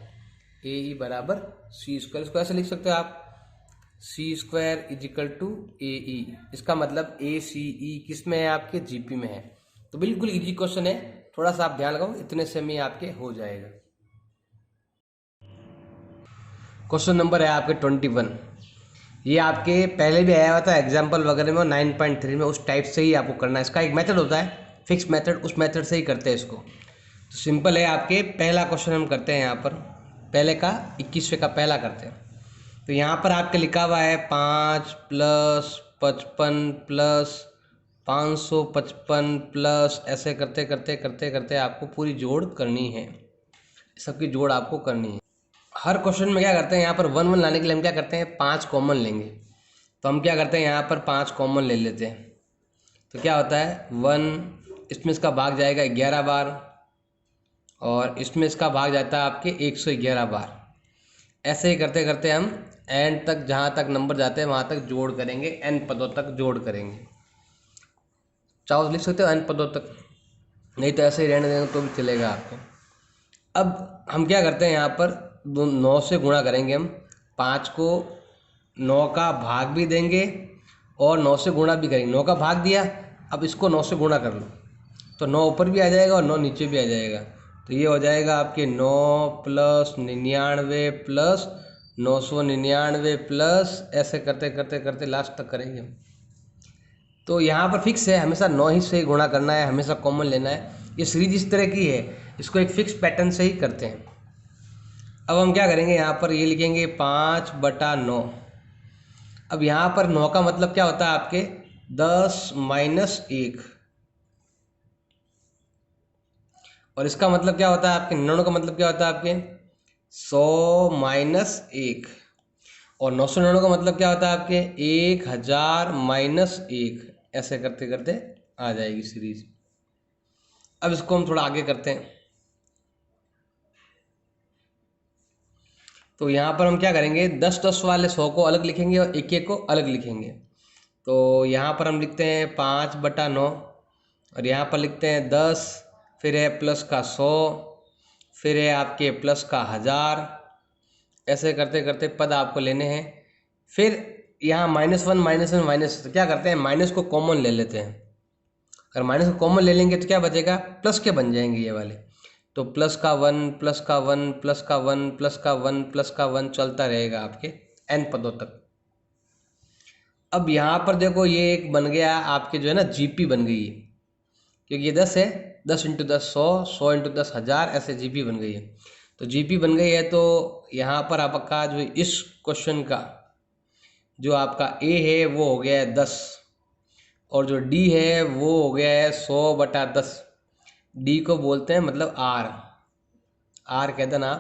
ए ई बराबर सी स्क्वायर। इसको ऐसे लिख सकते हो आप, सी स्क्वायर इजिकल टू ए ई। इसका मतलब ए सी ई किस में है, आपके जीपी में है। तो बिल्कुल इजी क्वेश्चन है, थोड़ा सा आप ध्यान लगाओ, इतने से में आपके हो जाएगा। क्वेश्चन नंबर है आपके 21। ये आपके पहले भी आया हुआ था एग्जाम्पल वगैरह में, 9.3 में, उस टाइप से ही आपको करना है। इसका एक मेथड होता है फिक्स मेथड, उस मेथड से ही करते हैं इसको। तो सिंपल है आपके, पहला क्वेश्चन हम करते हैं यहाँ पर, पहले का 21वें का पहला करते हैं। तो यहाँ पर आपके लिखा हुआ है 5 प्लस 55 प्लस 555 प्लस, ऐसे करते करते करते करते आपको पूरी जोड़ करनी है, सबकी जोड़ आपको करनी है। हर क्वेश्चन में क्या करते हैं, यहाँ पर 1 1 लाने के लिए हम क्या करते हैं, 5 कॉमन लेंगे। तो हम क्या करते हैं, यहाँ पर 5 कॉमन ले लेते हैं। तो क्या होता है 1, इसमें इसका भाग जाएगा 11 बार, और इसमें इसका भाग जाता है आपके 111 बार। ऐसे ही करते करते हम एंड तक, जहाँ तक नंबर जाते हैं वहाँ तक जोड़ करेंगे, एन पदों तक जोड़ करेंगे। चाहो लिख सकते हो एन पदों तक, नहीं तो ऐसे ही रहने देंगे तो भी चलेगा आपको। अब हम क्या करते हैं, यहाँ पर 9 से गुणा करेंगे हम। 5 को 9 का भाग भी देंगे और 9 से गुणा भी करेंगे। 9 का भाग दिया, अब इसको 9 से गुणा कर लो, तो 9 ऊपर भी आ जाएगा और 9 नीचे भी आ जाएगा। तो ये हो जाएगा आपके 9 प्लस 99 प्लस 999 प्लस, ऐसे करते करते करते लास्ट तक करेंगे हम। तो यहाँ पर फिक्स है, हमेशा 9 ही से गुणा करना है, हमेशा कॉमन लेना है। ये सीरीज इस तरह की है, इसको एक फिक्स पैटर्न से ही करते हैं। अब हम क्या करेंगे, यहाँ पर ये लिखेंगे 5/9। अब यहाँ पर 9 का मतलब क्या होता है आपके, 10 माइनस 1, और इसका मतलब क्या होता है आपके, 99 का मतलब क्या होता है आपके 100 माइनस 1, और 999 का मतलब क्या होता है आपके 1000 माइनस 1। ऐसे करते करते आ जाएगी सीरीज। अब इसको हम थोड़ा आगे करते हैं। तो यहाँ पर हम क्या करेंगे, 10 वाले 100 को अलग लिखेंगे और 1 को अलग लिखेंगे। तो यहाँ पर हम लिखते हैं 5/9, और यहाँ पर लिखते हैं 10, फिर है प्लस का 100, फिर है आपके प्लस का 1000। ऐसे करते करते पद आपको लेने हैं। फिर यहाँ -1 -1 माइनस, तो क्या करते हैं, माइनस को कॉमन ले लेते हैं। अगर माइनस को कॉमन ले लेंगे तो क्या बचेगा, प्लस के बन जाएंगे ये वाले। तो प्लस का 1 प्लस का 1 प्लस का 1 प्लस का 1 प्लस का 1 चलता रहेगा आपके n पदों तक। अब यहाँ पर देखो ये एक बन गया आपके, जो है ना जीपी बन गई है, क्योंकि ये 10 है, 10 × 10 100, 100 × 10 1000, ऐसे जीपी बन गई है। तो जीपी बन गई है, तो यहाँ पर आपका जो इस क्वेश्चन का जो आपका ए है वो हो गया है 10, और जो डी है वो हो गया है 100/10। डी को बोलते हैं मतलब आर कहते हैं ना,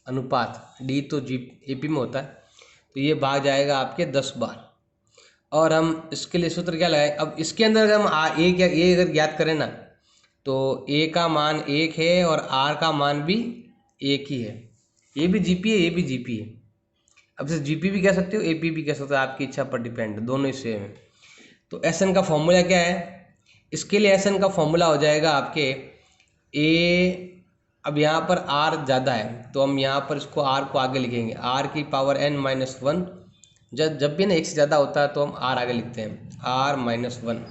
अनुपात। डी तो एपी में होता है, तो ये भाग जाएगा आपके 10 बार। और हम इसके लिए सूत्र क्या लगाए, अब इसके अंदर अगर हम ए अगर ज्ञात करें ना, तो ए का मान 1 है और आर का मान भी 1 ही है। ये भी जीपी है, ये भी जीपी है। अब इसे जीपी भी कह सकते हो, एपी भी कह सकते हो, आपकी इच्छा पर डिपेंड है, दोनों ही सेम है। तो एस एन का फॉर्मूला क्या है? इसके लिए एस एन का फॉर्मूला हो जाएगा आपके ए, अब यहाँ पर आर ज़्यादा है तो हम यहाँ पर इसको आर को आगे लिखेंगे, आर की पावर एन माइनस वन। जब भी ना एक से ज़्यादा होता है तो हम आर आगे लिखते हैं, आर माइनस वन।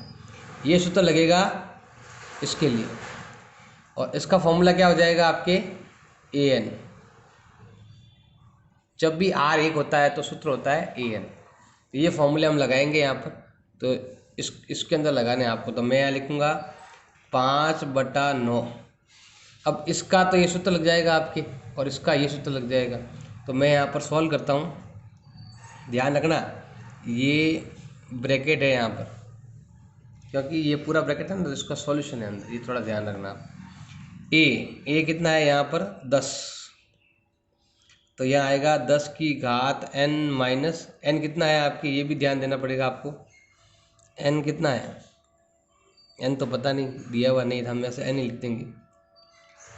ये सूत्र लगेगा इसके लिए, और इसका फॉर्मूला क्या हो जाएगा आपके ए एन। जब भी आर एक होता है तो सूत्र होता है ए एन। तो ये फॉर्मूले हम लगाएंगे यहाँ पर, तो इसके अंदर लगाने आपको, तो मैं यहाँ लिखूँगा 5/9। अब इसका तो ये सूत्र लग जाएगा आपके, और इसका ये सूत्र लग जाएगा। तो मैं यहाँ पर सॉल्व करता हूँ, ध्यान रखना ये ब्रैकेट है यहाँ पर, क्योंकि ये पूरा ब्रैकेट है ना, तो इसका सॉल्यूशन है अंदर, ये थोड़ा ध्यान रखना आप। ए कितना है यहाँ पर 10, तो यह आएगा 10 की घात n माइनस n कितना है आपकी, ये भी ध्यान देना पड़ेगा आपको। n कितना है, n तो पता नहीं, दिया हुआ नहीं था, हम ऐसे n ही लिख देंगे,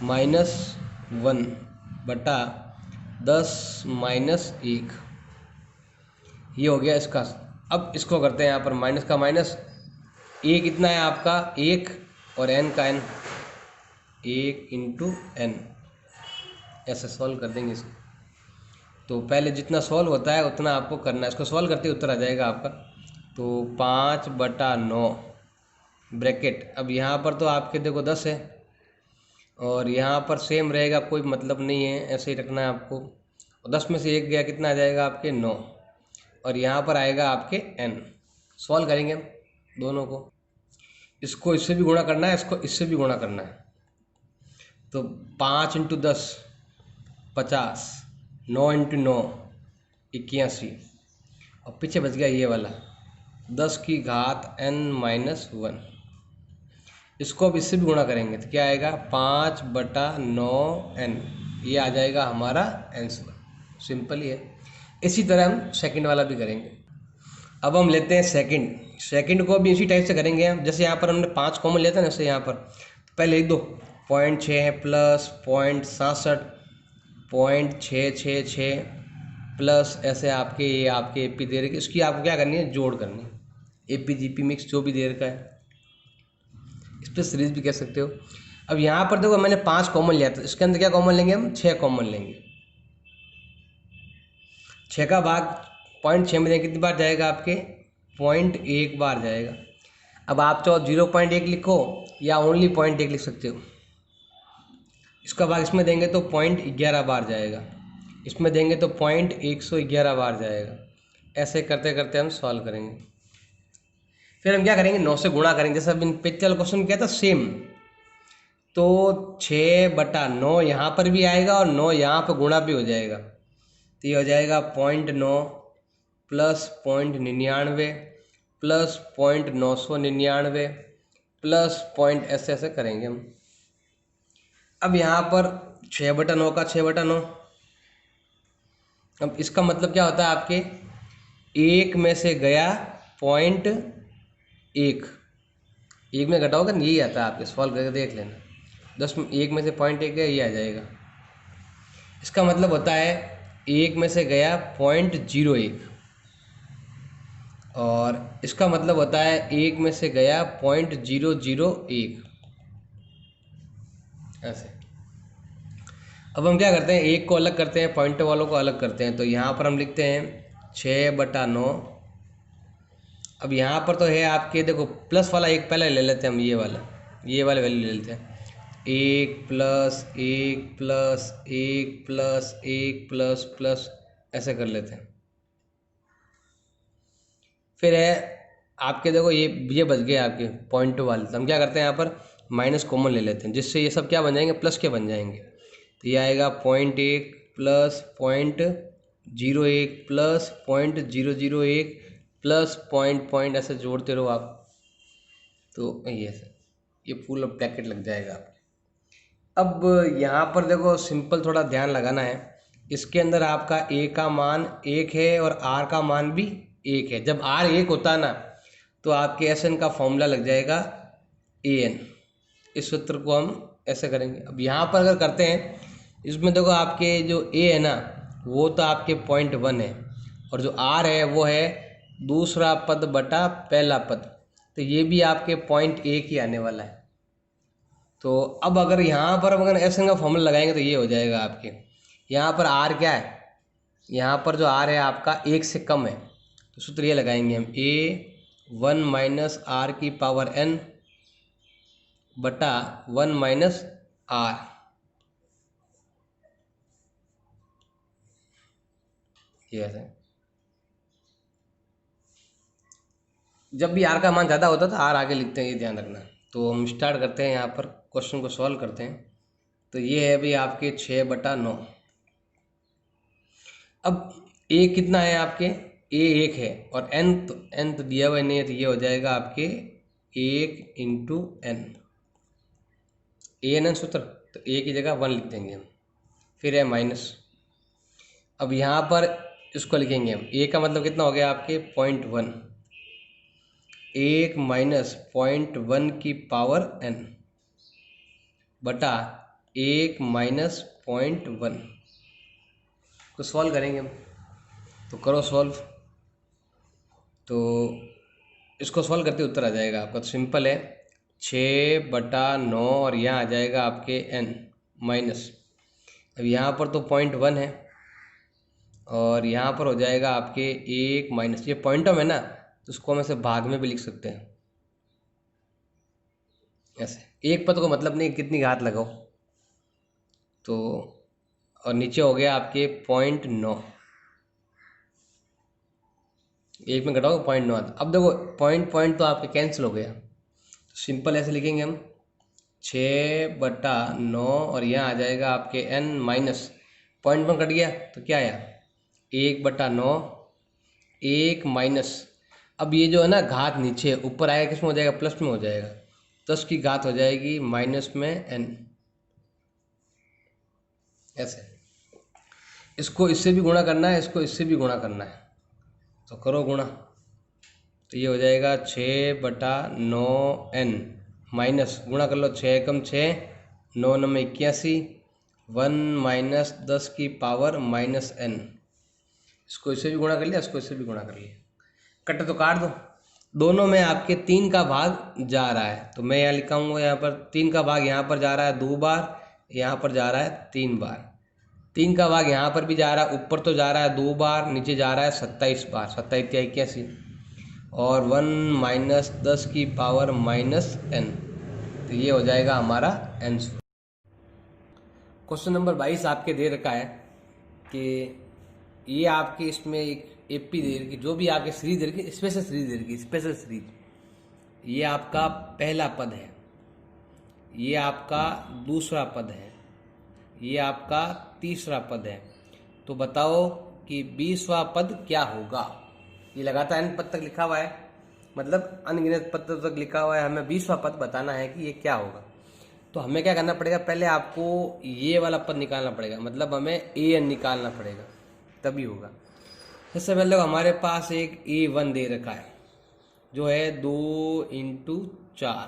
-1/10 - 1। ये हो गया इसका। अब इसको करते हैं यहाँ पर माइनस का माइनस, a कितना है आपका 1 और n का n, 1 × n। ऐसे सॉल्व कर देंगे इसको। तो पहले जितना सॉल्व होता है उतना आपको करना है, इसको सॉल्व करते उत्तर आ जाएगा आपका। तो 5/9 ब्रैकेट, अब यहाँ पर तो आपके देखो 10 है, और यहाँ पर सेम रहेगा, कोई मतलब नहीं है, ऐसे ही रखना है आपको। और 10 में से 1 गया, कितना आ जाएगा आपके 9, और यहाँ पर आएगा आपके n। सॉल्व करेंगे हम दोनों को, इसको इससे भी गुणा करना है, इसको इससे भी गुणा करना है। तो 5 × 10 50, 9 × 9 81, और पीछे बच गया ये वाला 10 की घात n माइनस 1। इसको अब इससे भी गुणा करेंगे तो क्या आएगा 5/9n, ये आ जाएगा हमारा आंसर। सिंपल ही है। इसी तरह हम सेकंड वाला भी करेंगे। अब हम लेते हैं सेकंड को भी इसी टाइप से करेंगे हम, जैसे यहाँ पर हमने 5 कॉमन लेते हैं ना, जैसे यहाँ पर पहले लिख दो 0.6 है प्लस 0.67 0.666 प्लस ऐसे आपके ये आपके एपी दे रखे, इसकी आपको क्या करनी है, जोड़ करनी है। एपी जीपी मिक्स जो भी दे रखा है, इस पर सीरीज भी कह सकते हो। अब यहाँ पर देखो मैंने 5 कॉमन लिया, तो इसके अंदर क्या कॉमन लेंगे हम, 6 कॉमन लेंगे। 6 का भाग 0.6 में कितनी बार जाएगा आपके 0.1 बार जाएगा। अब आप चाहो 0.1 लिखो या ओनली 0.1 लिख सकते हो। इसका भाग इसमें देंगे तो 0.11 बार जाएगा, इसमें देंगे तो 0.111 बार जाएगा। ऐसे करते करते हम सॉल्व करेंगे। फिर हम क्या करेंगे, 9 से गुणा करेंगे, जैसा अभी पिछले वाला क्वेश्चन किया था सेम। तो 6/9 यहाँ पर भी आएगा और 9 यहाँ पर गुणा भी हो जाएगा, तो ये हो जाएगा 0.9 प्लस 0.99 प्लस 0.999 प्लस पॉइंट, ऐसे ऐसे करेंगे हम। अब यहाँ पर 6/9 का 6/9, अब इसका मतलब क्या होता है आपके, 1 में से गया 0.1, 1 में घटाओगे ना यही आता है आपके, सॉल्व करके देख लेना। 10 में 1 में से 0.1 गया, ये आ जाएगा। इसका मतलब होता है 1 में से गया 0.01, और इसका मतलब होता है 1 में से गया 0.001, ऐसे। अब हम क्या करते हैं, 1 को अलग करते हैं, पॉइंट वालों को अलग करते हैं। तो यहाँ पर हम लिखते हैं 6/9। अब यहाँ पर तो है आपके देखो प्लस वाला 1 पहले ले लेते हैं हम, ये वाला वैल्यू ले लेते हैं, 1 plus 1 plus 1 plus 1 plus plus, ऐसे कर लेते हैं। फिर है आपके देखो ये बच गए आपके पॉइंट वाले, तो हम क्या करते हैं यहाँ पर माइनस कॉमन ले लेते हैं, जिससे ये सब क्या बन जाएंगे, प्लस के बन जाएंगे। तो ये आएगा 0.1 प्लस 0.01 प्लस 0.001 प्लस पॉइंट, ऐसे जोड़ते रहो आप, तो ये फुल ब्रैकेट लग जाएगा आपके। अब यहाँ पर देखो सिंपल थोड़ा ध्यान लगाना है, इसके अंदर आपका ए का मान 1 है और आर का मान भी 1 है। जब आर 1 होता है ना तो आपके एस एन का फॉर्मूला लग जाएगा ए एन। इस सूत्र को हम ऐसे करेंगे। अब यहाँ पर अगर करते हैं, इसमें देखो आपके जो ए है ना वो तो आपके 0.1 है, और जो आर है वो है दूसरा पद बटा पहला पद, तो ये भी आपके 0.1 ही आने वाला है। तो अब अगर यहाँ पर अगर एसन का फॉर्मूला लगाएंगे तो ये हो जाएगा आपके, यहाँ पर आर क्या है, यहाँ पर जो आर है आपका 1 से कम है, तो सूत्र ये लगाएंगे हम ए 1 माइनस आर की पावर n बटा 1 माइनस आर। ये ऐसे जब भी आर का मान ज़्यादा होता है तो आर आगे लिखते हैं, ये ध्यान रखना। तो हम स्टार्ट करते हैं, यहाँ पर क्वेश्चन को सॉल्व करते हैं। तो ये है भी आपके 6/9। अब ए कितना है आपके, ए 1 है, और एन तो दिया हुआ नहीं है, तो ये हो जाएगा आपके 1 इंटू एन, ए एन सूत्र, तो ए की जगह 1 लिख देंगे हम, फिर है माइनस। अब यहाँ पर इसको लिखेंगे हम, ए का मतलब कितना हो गया आपके 0.1, 1 माइनस 0.1 की पावर n बटा 1 माइनस 0.1 को सॉल्व करेंगे हम। तो करो सॉल्व, तो इसको सॉल्व करते उत्तर आ जाएगा आपका। तो सिंपल है, 6/9 और यहाँ आ जाएगा आपके n माइनस, अब यहाँ पर तो 0.1 है और यहाँ पर हो जाएगा आपके 1 माइनस, ये पॉइंट में ना तो उसको हम ऐसे भाग में भी लिख सकते हैं ऐसे, एक पद को मतलब नहीं कितनी घात लगाओ। तो और नीचे हो गया आपके 0.9, एक में घटाओ 0.9। अब देखो पॉइंट तो आपके कैंसिल हो गया, तो सिंपल ऐसे लिखेंगे हम 6/9 और यहाँ आ जाएगा आपके n माइनस 0.1 कट गया तो क्या आया 1/9, 1 माइनस, अब ये जो है ना घात नीचे ऊपर आएगा किस में हो जाएगा, प्लस में हो जाएगा, 10 की घात हो जाएगी माइनस में n, ऐसे। इसको इससे भी गुणा करना है, इसको इससे भी गुणा करना है, तो करो गुणा, तो ये हो जाएगा 6/9n माइनस, गुणा कर लो, 6 एकम 6, 9 9 81, 1 माइनस 10 की पावर माइनस n। इसको इससे भी गुणा कर लिया, इसको इससे भी गुणा कर लिया, कटे तो काट दो, दोनों में आपके 3 का भाग जा रहा है, तो मैं यहाँ लिखाऊंगा, यहाँ पर 3 का भाग यहाँ पर जा रहा है 2 बार, यहाँ पर जा रहा है 3 बार, 3 का भाग यहाँ पर भी जा रहा है, ऊपर तो जा रहा है 2 बार, नीचे जा रहा है 27 बार, 27 या 81, और 1 माइनस 10 की पावर माइनस n, तो ये हो जाएगा हमारा आंसर। क्वेश्चन नंबर 22 आपके दे रखा है कि ये आपके इसमें एक एपी दे रखी, जो भी आपके सीरीज दे रखी, स्पेशल सीरीज दे रखी, स्पेशल सीरीज, ये आपका पहला पद है, ये आपका दूसरा पद है, ये आपका तीसरा पद है, तो बताओ कि 20वां पद क्या होगा। ये लगातार n पद तक लिखा हुआ है, मतलब अनगिनत पद तक लिखा हुआ है, हमें 20वां पद बताना है कि ये क्या होगा। तो हमें क्या करना पड़ेगा, पहले आपको ये वाला पद निकालना पड़ेगा, मतलब हमें an निकालना पड़ेगा, तभी होगा। सबसे पहले हमारे पास एक a1 दे रखा है जो है 2 इंटू 4।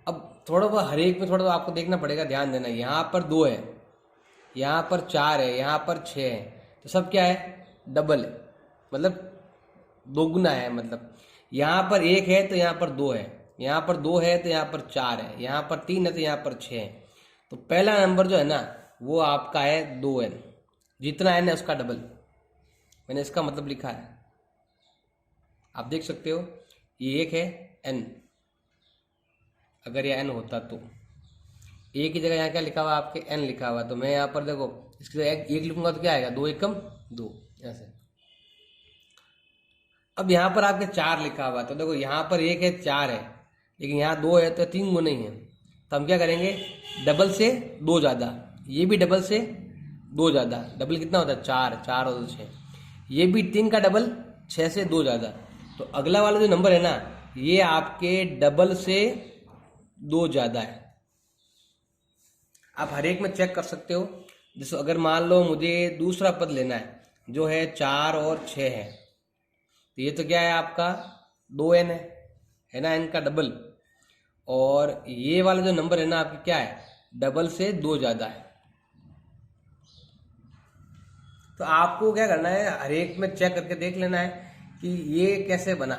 अब थोड़ा बहुत हर एक में थोड़ा आपको देखना पड़ेगा, ध्यान देना, यहाँ पर 2 है, यहाँ पर 4 है, यहाँ पर 6 है, तो सब क्या है, डबल है, मतलब दोगुना है, मतलब यहाँ पर 1 है तो यहाँ पर 2 है, यहाँ पर 2 है तो यहाँ पर 4 है, यहाँ पर 3 है तो यहाँ पर 6 है। तो पहला नंबर जो है ना वो आपका है 2n, जितना n है उसका डबल, मैंने इसका मतलब लिखा है, आप देख सकते हो, ये 1 है n, अगर ये n होता तो a की जगह यहाँ क्या लिखा हुआ आपके n लिखा हुआ, तो मैं यहाँ पर देखो इसकी जगह 1 लिखूंगा तो क्या आएगा, 2 एकम 2, ऐसे। अब यहाँ पर आपके 4 लिखा हुआ, तो देखो यहाँ पर 1 है 4 है, लेकिन यहाँ 2 है तो 3 गुना ही है, तो हम क्या करेंगे, डबल से 2 ज़्यादा, ये भी डबल से 2 ज़्यादा, डबल कितना होता है 4, 4 और 6, ये भी 3 का डबल 6 से 2 ज़्यादा, तो अगला वाला जो नंबर है ना ये आपके डबल से 2 ज़्यादा है। आप हर एक में चेक कर सकते हो, जैसे अगर मान लो मुझे दूसरा पद लेना है जो है 4 और 6 है, तो ये तो क्या है आपका 2n है ना, n का डबल, और ये वाला जो नंबर है ना आपकी क्या है डबल से 2 ज़्यादा है। तो आपको क्या करना है, हर एक में चेक करके देख लेना है कि ये कैसे बना।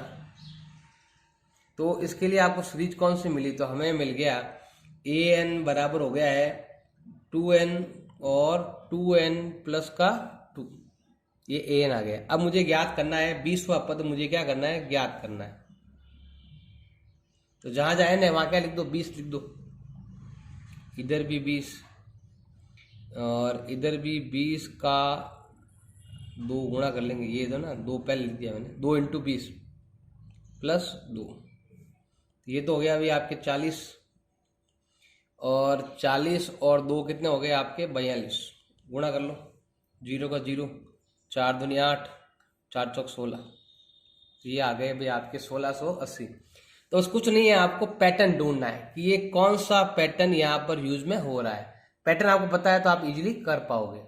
तो इसके लिए आपको सीरीज कौन सी मिली, तो हमें मिल गया an बराबर हो गया है 2n और 2n प्लस का 2, ये an आ गया। अब मुझे ज्ञात करना है 20वां पद, मुझे क्या करना है, ज्ञात करना है। तो जहां जहां n है वहां क्या लिख दो, 20 लिख दो। इधर भी 20 और इधर भी 20 का 2 गुणा कर लेंगे, ये तो ना 2 पहले लिख दिया मैंने, 2 × 20 प्लस 2, ये तो हो गया अभी आपके 40 और 40 और 2 कितने हो गए आपके 42, गुणा कर लो, 0 का 0, 4 दूनी 8, 4 चौक 16, तो ये आ गए भाई आपके 1680। तो उस कुछ नहीं है, आपको पैटर्न ढूंढना है कि ये कौन सा पैटर्न यहाँ पर यूज में हो रहा है। पैटर्न आपको पता है तो आप इजीली कर पाओगे।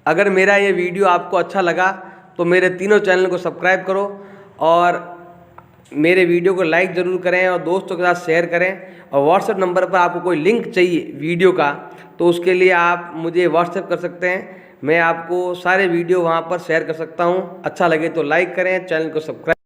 अगर मेरा ये वीडियो आपको अच्छा लगा तो मेरे तीनों चैनल को सब्सक्राइब करो और मेरे वीडियो को लाइक ज़रूर करें और दोस्तों के साथ शेयर करें। और व्हाट्सएप नंबर पर आपको कोई लिंक चाहिए वीडियो का तो उसके लिए आप मुझे व्हाट्सएप कर सकते हैं, मैं आपको सारे वीडियो वहाँ पर शेयर कर सकता हूँ। अच्छा लगे तो लाइक करें, चैनल को सब्सक्राइब